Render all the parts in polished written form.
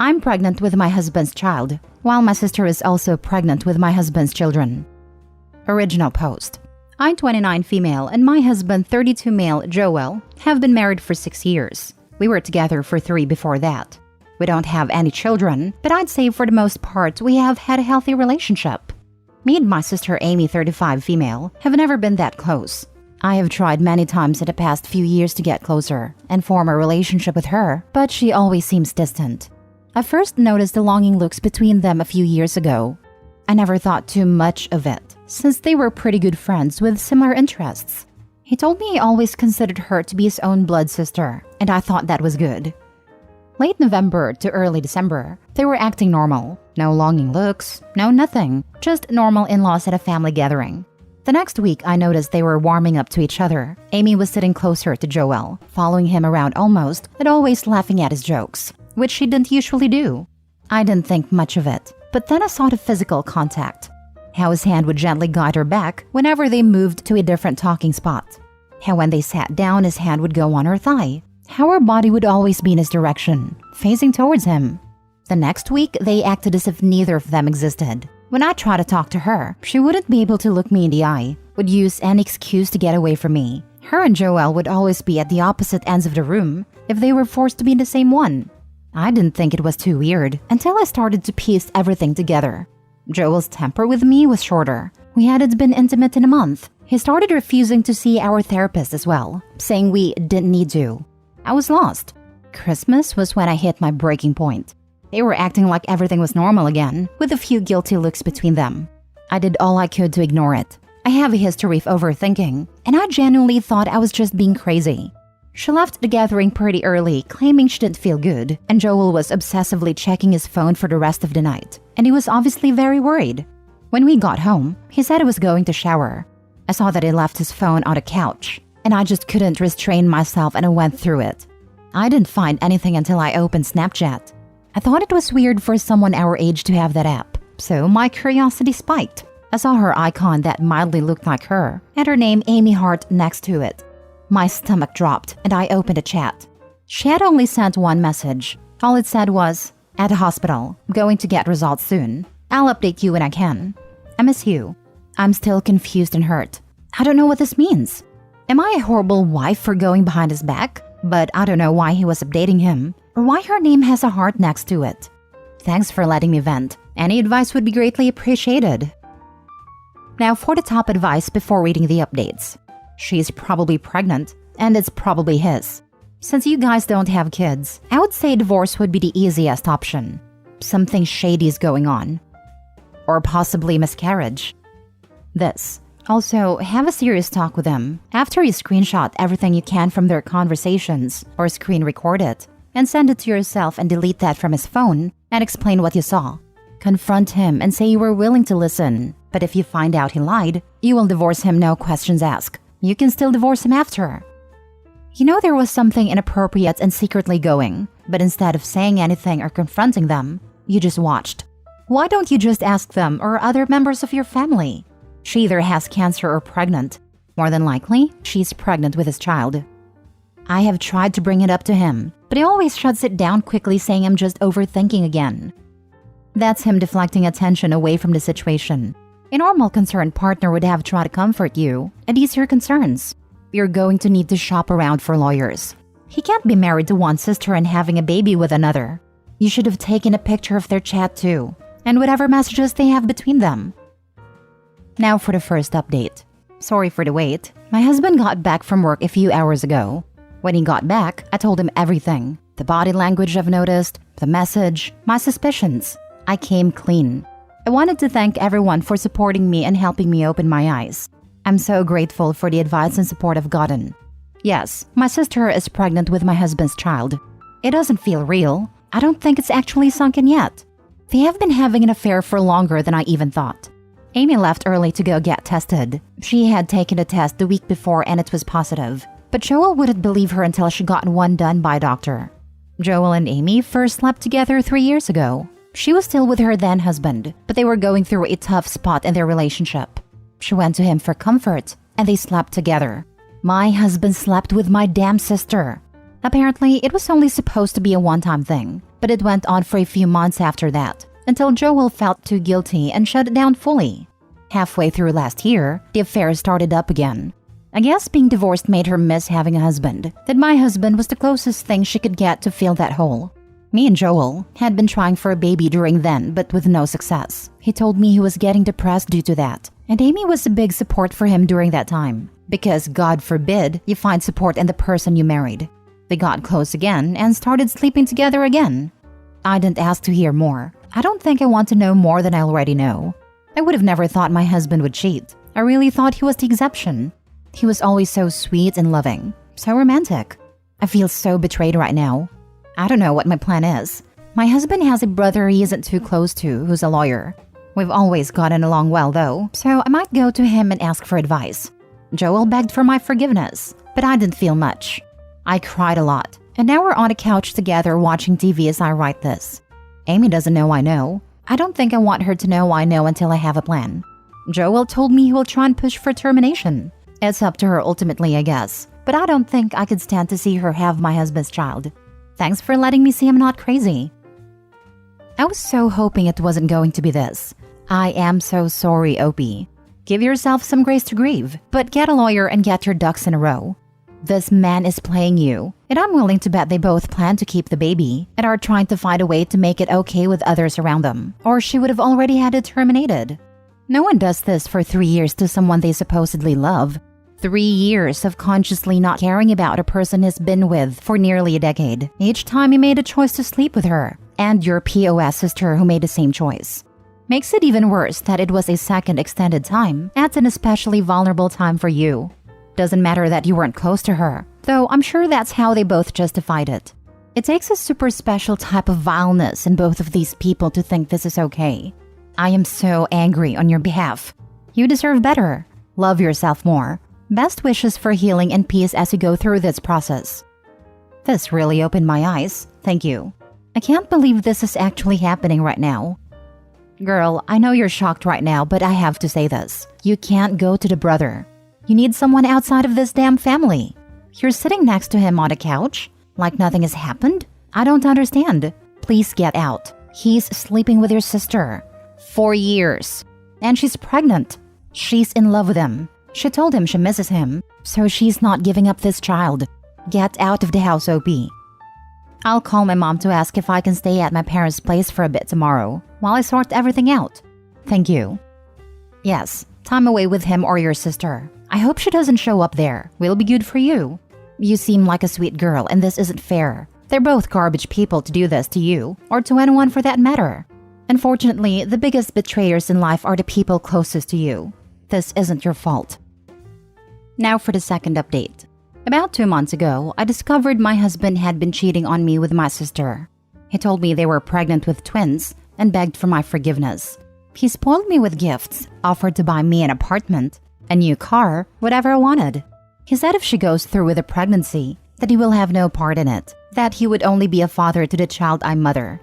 I'm pregnant with my husband's child, while my sister is also pregnant with my husband's children. Original post. I'm 29 female and my husband 32 male, Joel, have been married for 6 years. We were together for 3 before that. We don't have any children, but I'd say for the most part we have had a healthy relationship. Me and my sister Amy, 35 female, have never been that close. I have tried many times in the past few years to get closer and form a relationship with her, but she always seems distant. I first noticed the longing looks between them a few years ago. I never thought too much of it, since they were pretty good friends with similar interests. He told me he always considered her to be his own blood sister, and I thought that was good. Late November to early December, they were acting normal. No longing looks, no nothing, just normal in-laws at a family gathering. The next week, I noticed they were warming up to each other. Amy was sitting closer to Joel, following him around almost, but always laughing at his jokes, which she didn't usually do. I didn't think much of it, but then I saw the physical contact. How his hand would gently guide her back whenever they moved to a different talking spot. How when they sat down, his hand would go on her thigh. How her body would always be in his direction, facing towards him. The next week, they acted as if neither of them existed. When I tried to talk to her, she wouldn't be able to look me in the eye, would use any excuse to get away from me. Her and Joel would always be at the opposite ends of the room if they were forced to be in the same one. I didn't think it was too weird until I started to piece everything together. Joel's temper with me was shorter. We hadn't been intimate in a month. He started refusing to see our therapist as well, saying we didn't need to. I was lost. Christmas was when I hit my breaking point. They were acting like everything was normal again, with a few guilty looks between them. I did all I could to ignore it. I have a history of overthinking, and I genuinely thought I was just being crazy. She left the gathering pretty early, claiming she didn't feel good, and Joel was obsessively checking his phone for the rest of the night, and he was obviously very worried. When we got home, he said he was going to shower. I saw that he left his phone on the couch, and I just couldn't restrain myself and I went through it. I didn't find anything until I opened Snapchat. I thought it was weird for someone our age to have that app, so my curiosity spiked. I saw her icon that mildly looked like her, and her name Amy Hart next to it. My stomach dropped, and I opened a chat. She had only sent one message. All it said was, "At the hospital, going to get results soon. I'll update you when I can. I miss you." I'm still confused and hurt. I don't know what this means. Am I a horrible wife for going behind his back? But I don't know why he was updating him, or why her name has a heart next to it. Thanks for letting me vent. Any advice would be greatly appreciated. Now for the top advice before reading the updates. She's probably pregnant, and it's probably his. Since you guys don't have kids, I would say divorce would be the easiest option. Something shady is going on. Or possibly miscarriage. This. Also, have a serious talk with him. After you screenshot everything you can from their conversations, or screen record it, and send it to yourself and delete that from his phone, and explain what you saw. Confront him and say you were willing to listen, but if you find out he lied, you will divorce him, no questions asked. You can still divorce him after. You know there was something inappropriate and secretly going, but instead of saying anything or confronting them, you just watched. Why don't you just ask them or other members of your family? She either has cancer or pregnant. More than likely, she's pregnant with his child. I have tried to bring it up to him, but he always shuts it down quickly, saying I'm just overthinking again. That's him deflecting attention away from the situation. A normal concerned partner would have tried to comfort you and ease your concerns. You're going to need to shop around for lawyers. He can't be married to one sister and having a baby with another. You should have taken a picture of their chat too, and whatever messages they have between them. Now for the first update. Sorry for the wait. My husband got back from work a few hours ago. When he got back, I told him everything. The body language I've noticed, the message, my suspicions. I came clean. I wanted to thank everyone for supporting me and helping me open my eyes. I'm so grateful for the advice and support I've gotten. Yes, my sister is pregnant with my husband's child. It doesn't feel real. I don't think it's actually sunk in yet. They have been having an affair for longer than I even thought. Amy left early to go get tested. She had taken a test the week before and it was positive. But Joel wouldn't believe her until she got one done by a doctor. Joel and Amy first slept together 3 years ago. She was still with her then husband, but they were going through a tough spot in their relationship. She went to him for comfort, and they slept together. My husband slept with my damn sister. Apparently, it was only supposed to be a one-time thing, but it went on for a few months after that, until Joel felt too guilty and shut it down fully. Halfway through last year, the affair started up again. I guess being divorced made her miss having a husband, that my husband was the closest thing she could get to fill that hole. Me and Joel had been trying for a baby during then, but with no success. He told me he was getting depressed due to that, and Amy was a big support for him during that time, because God forbid you find support in the person you married. They got close again and started sleeping together again. I didn't ask to hear more. I don't think I want to know more than I already know. I would have never thought my husband would cheat. I really thought he was the exception. He was always so sweet and loving, so romantic. I feel so betrayed right now. I don't know what my plan is. My husband has a brother he isn't too close to who's a lawyer. We've always gotten along well though, so I might go to him and ask for advice. Joel begged for my forgiveness, but I didn't feel much. I cried a lot, and now we're on a couch together watching TV as I write this. Amy doesn't know I know. I don't think I want her to know I know until I have a plan. Joel told me he will try and push for termination. It's up to her ultimately, I guess, but I don't think I could stand to see her have my husband's child. Thanks for letting me see I'm not crazy. I was so hoping it wasn't going to be this. I am so sorry, Opie. Give yourself some grace to grieve, but get a lawyer and get your ducks in a row. This man is playing you, and I'm willing to bet they both plan to keep the baby and are trying to find a way to make it okay with others around them, or she would have already had it terminated. No one does this for 3 years to someone they supposedly love. 3 years of consciously not caring about a person he's been with for nearly a decade. Each time he made a choice to sleep with her, and your POS sister who made the same choice. Makes it even worse that it was a second extended time at an especially vulnerable time for you. Doesn't matter that you weren't close to her, though I'm sure that's how they both justified it. It takes a super special type of vileness in both of these people to think this is okay. I am so angry on your behalf. You deserve better. Love yourself more. Best wishes for healing and peace as you go through this process. This really opened my eyes. Thank you. I can't believe this is actually happening right now. Girl, I know you're shocked right now, but I have to say this. You can't go to the brother. You need someone outside of this damn family. You're sitting next to him on a couch, like nothing has happened? I don't understand. Please get out. He's sleeping with your sister. 4 years. And she's pregnant. She's in love with him. She told him she misses him, so she's not giving up this child. Get out of the house, OP. I'll call my mom to ask if I can stay at my parents' place for a bit tomorrow, while I sort everything out. Thank you. Yes, time away with him or your sister. I hope she doesn't show up there. Will be good for you. You seem like a sweet girl, and this isn't fair. They're both garbage people to do this to you, or to anyone for that matter. Unfortunately, the biggest betrayers in life are the people closest to you. This isn't your fault. Now for the second update. About 2 months ago, I discovered my husband had been cheating on me with my sister. He told me they were pregnant with twins and begged for my forgiveness. He spoiled me with gifts, offered to buy me an apartment, a new car, whatever I wanted. He said if she goes through with a pregnancy, that he will have no part in it, that he would only be a father to the child I mother.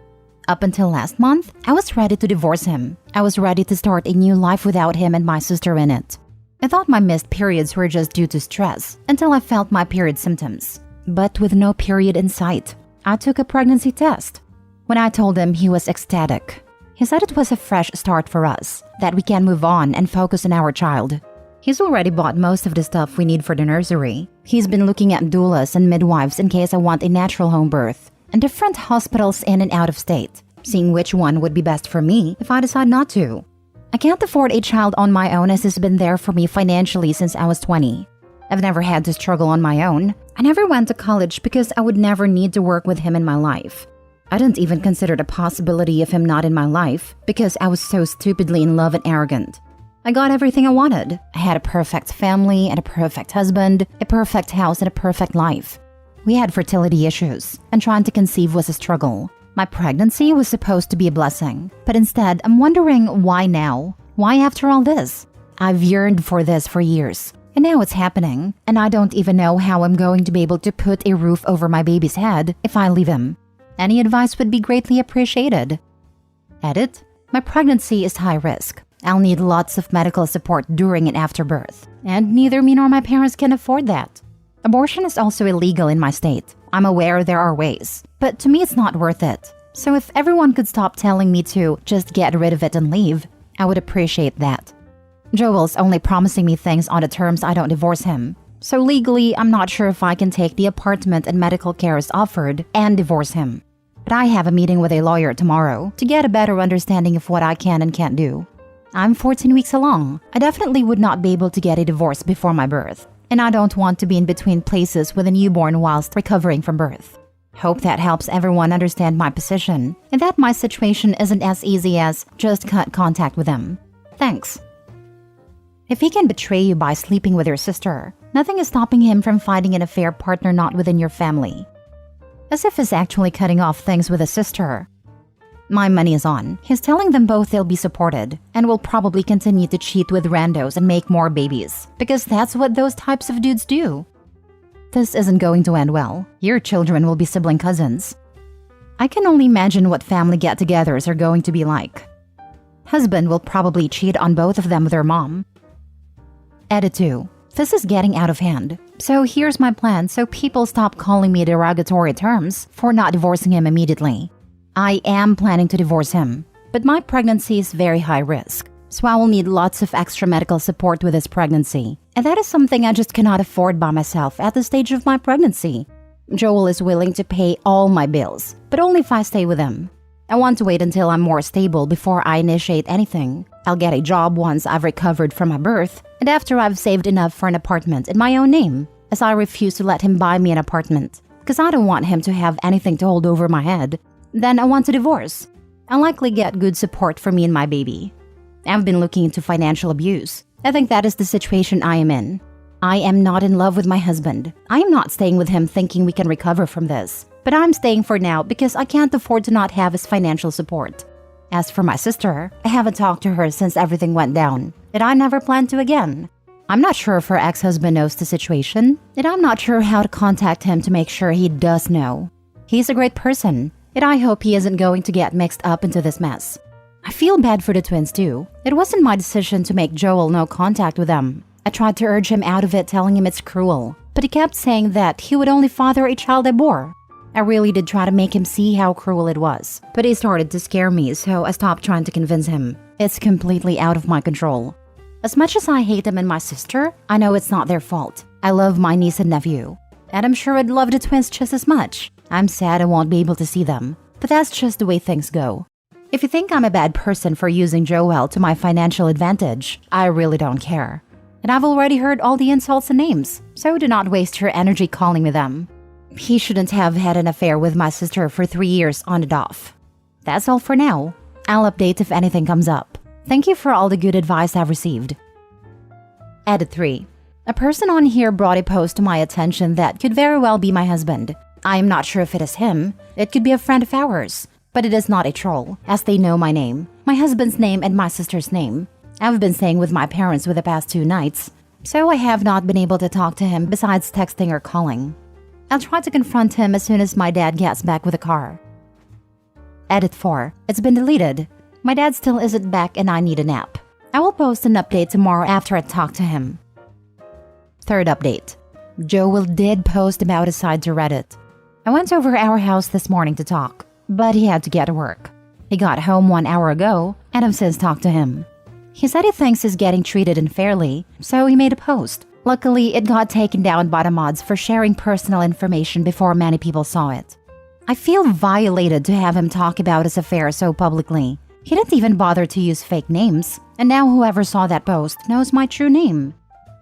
Up until last month, I was ready to divorce him. I was ready to start a new life without him and my sister in it. I thought my missed periods were just due to stress until I felt my period symptoms. But with no period in sight, I took a pregnancy test. When I told him, he was ecstatic. He said it was a fresh start for us, that we can move on and focus on our child. He's already bought most of the stuff we need for the nursery. He's been looking at doulas and midwives in case I want a natural home birth, and different hospitals in and out of state, seeing which one would be best for me if I decide not to. I can't afford a child on my own as he's been there for me financially since I was 20. I've never had to struggle on my own. I never went to college because I would never need to work with him in my life. I didn't even consider the possibility of him not in my life because I was so stupidly in love and arrogant. I got everything I wanted. I had a perfect family and a perfect husband, a perfect house and a perfect life. We had fertility issues, and trying to conceive was a struggle. My pregnancy was supposed to be a blessing, but instead, I'm wondering why now? Why after all this? I've yearned for this for years, and now it's happening, and I don't even know how I'm going to be able to put a roof over my baby's head if I leave him. Any advice would be greatly appreciated. Edit. My pregnancy is high risk. I'll need lots of medical support during and after birth, and neither me nor my parents can afford that. Abortion is also illegal in my state. I'm aware there are ways, but to me it's not worth it. So if everyone could stop telling me to just get rid of it and leave, I would appreciate that. Joel's only promising me things on the terms I don't divorce him. So legally, I'm not sure if I can take the apartment and medical care as offered and divorce him. But I have a meeting with a lawyer tomorrow to get a better understanding of what I can and can't do. I'm 14 weeks along. I definitely would not be able to get a divorce before my birth. And I don't want to be in between places with a newborn whilst recovering from birth. Hope that helps everyone understand my position and that my situation isn't as easy as just cut contact with them. Thanks. If he can betray you by sleeping with your sister, nothing is stopping him from finding an affair partner not within your family. As if he's actually cutting off things with his sister. My money is on. He's telling them both they'll be supported and will probably continue to cheat with randos and make more babies because that's what those types of dudes do. This isn't going to end well. Your children will be sibling cousins. I can only imagine what family get-togethers are going to be like. Husband will probably cheat on both of them with their mom. Edit 2. This is getting out of hand. So here's my plan so people stop calling me derogatory terms for not divorcing him immediately. I am planning to divorce him, but my pregnancy is very high risk, so I will need lots of extra medical support with this pregnancy. And that is something I just cannot afford by myself at the stage of my pregnancy. Joel is willing to pay all my bills, but only if I stay with him. I want to wait until I'm more stable before I initiate anything. I'll get a job once I've recovered from my birth, and after I've saved enough for an apartment in my own name, as I refuse to let him buy me an apartment, because I don't want him to have anything to hold over my head. Then I want to divorce. I'll likely get good support for me and my baby. I've been looking into financial abuse. I think that is the situation I am in. I am not in love with my husband. I am not staying with him thinking we can recover from this. But I'm staying for now because I can't afford to not have his financial support. As for my sister, I haven't talked to her since everything went down, and I never plan to again. I'm not sure if her ex-husband knows the situation, and I'm not sure how to contact him to make sure he does know. He's a great person, and I hope he isn't going to get mixed up into this mess. I feel bad for the twins too. It wasn't my decision to make Joel no contact with them. I tried to urge him out of it, telling him it's cruel, but he kept saying that he would only father a child I bore. I really did try to make him see how cruel it was, but he started to scare me, so I stopped trying to convince him. It's completely out of my control. As much as I hate him and my sister, I know it's not their fault. I love my niece and nephew, and I'm sure I'd love the twins just as much. I'm sad I won't be able to see them, but that's just the way things go. If you think I'm a bad person for using Joel to my financial advantage, I really don't care. And I've already heard all the insults and names, so do not waste your energy calling me them. He shouldn't have had an affair with my sister for 3 years on and off. That's all for now. I'll update if anything comes up. Thank you for all the good advice I've received. Edit 3. A person on here brought a post to my attention that could very well be my husband. I am not sure if it is him. It could be a friend of ours. But it is not a troll, as they know my name, my husband's name, and my sister's name. I've been staying with my parents for the past 2 nights, so I have not been able to talk to him besides texting or calling. I'll try to confront him as soon as my dad gets back with the car. Edit 4. It's been deleted. My dad still isn't back and I need a nap. I will post an update tomorrow after I talk to him. Third update. Joel did post about his side to Reddit. I went over our house this morning to talk, but he had to get to work. He got home 1 hour ago and I've since talked to him. He said he thinks he's getting treated unfairly, so he made a post. Luckily, it got taken down by the mods for sharing personal information before many people saw it. I feel violated to have him talk about his affair so publicly. He didn't even bother to use fake names, and now whoever saw that post knows my true name.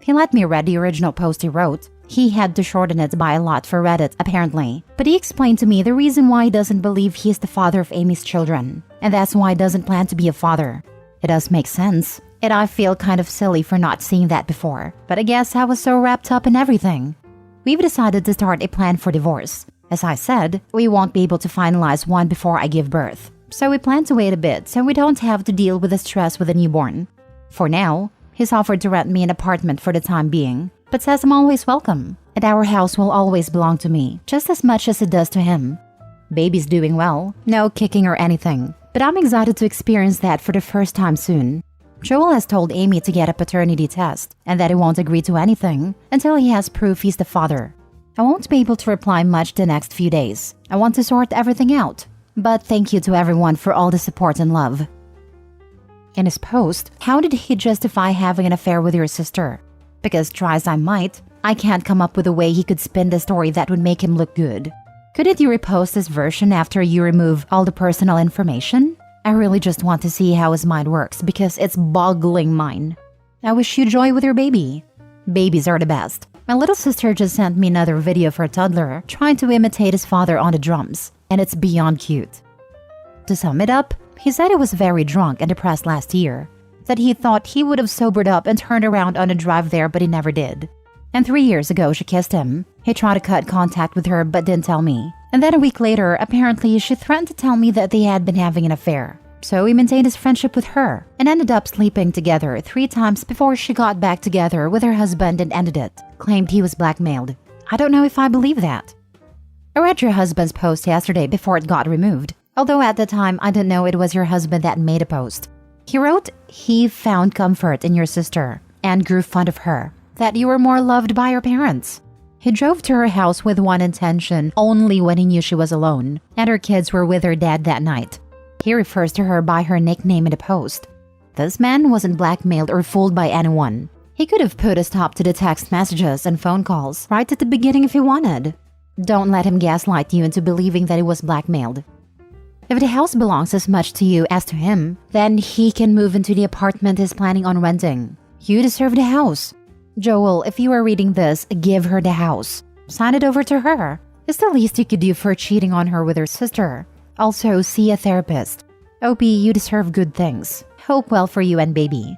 He let me read the original post he wrote. He had to shorten it by a lot for Reddit, apparently. But he explained to me the reason why he doesn't believe he's the father of Amy's children, and that's why he doesn't plan to be a father. It does make sense. And I feel kind of silly for not seeing that before, but I guess I was so wrapped up in everything. We've decided to start a plan for divorce. As I said, we won't be able to finalize one before I give birth, so we plan to wait a bit so we don't have to deal with the stress with a newborn. For now, he's offered to rent me an apartment for the time being, but says I'm always welcome, and our house will always belong to me, just as much as it does to him. Baby's doing well, no kicking or anything, but I'm excited to experience that for the first time soon. Joel has told Amy to get a paternity test and that he won't agree to anything until he has proof he's the father. I won't be able to reply much the next few days. I want to sort everything out. But thank you to everyone for all the support and love. In his post, how did he justify having an affair with your sister? Because try as I might, I can't come up with a way he could spin the story that would make him look good. Couldn't you repost this version after you remove all the personal information? I really just want to see how his mind works because it's boggling mine. I wish you joy with your baby. Babies are the best. My little sister just sent me another video for a toddler trying to imitate his father on the drums, and it's beyond cute. To sum it up, he said he was very drunk and depressed last year, that he thought he would have sobered up and turned around on a drive there, but he never did. And 3 years ago, she kissed him. He tried to cut contact with her but didn't tell me. And then a week later, apparently she threatened to tell me that they had been having an affair. So he maintained his friendship with her and ended up sleeping together 3 times before she got back together with her husband and ended it. Claimed he was blackmailed. I don't know if I believe that. I read your husband's post yesterday before it got removed. Although at the time, I didn't know it was your husband that made a post. He wrote he found comfort in your sister and grew fond of her, that you were more loved by your parents. He drove to her house with one intention only when he knew she was alone, and her kids were with her dad that night. He refers to her by her nickname in the post. This man wasn't blackmailed or fooled by anyone. He could have put a stop to the text messages and phone calls right at the beginning if he wanted. Don't let him gaslight you into believing that he was blackmailed. If the house belongs as much to you as to him, then he can move into the apartment he's planning on renting. You deserve the house. Joel, if you are reading this, give her the house. Sign it over to her. It's the least you could do for cheating on her with her sister. Also, see a therapist. OP, you deserve good things. Hope well for you and baby.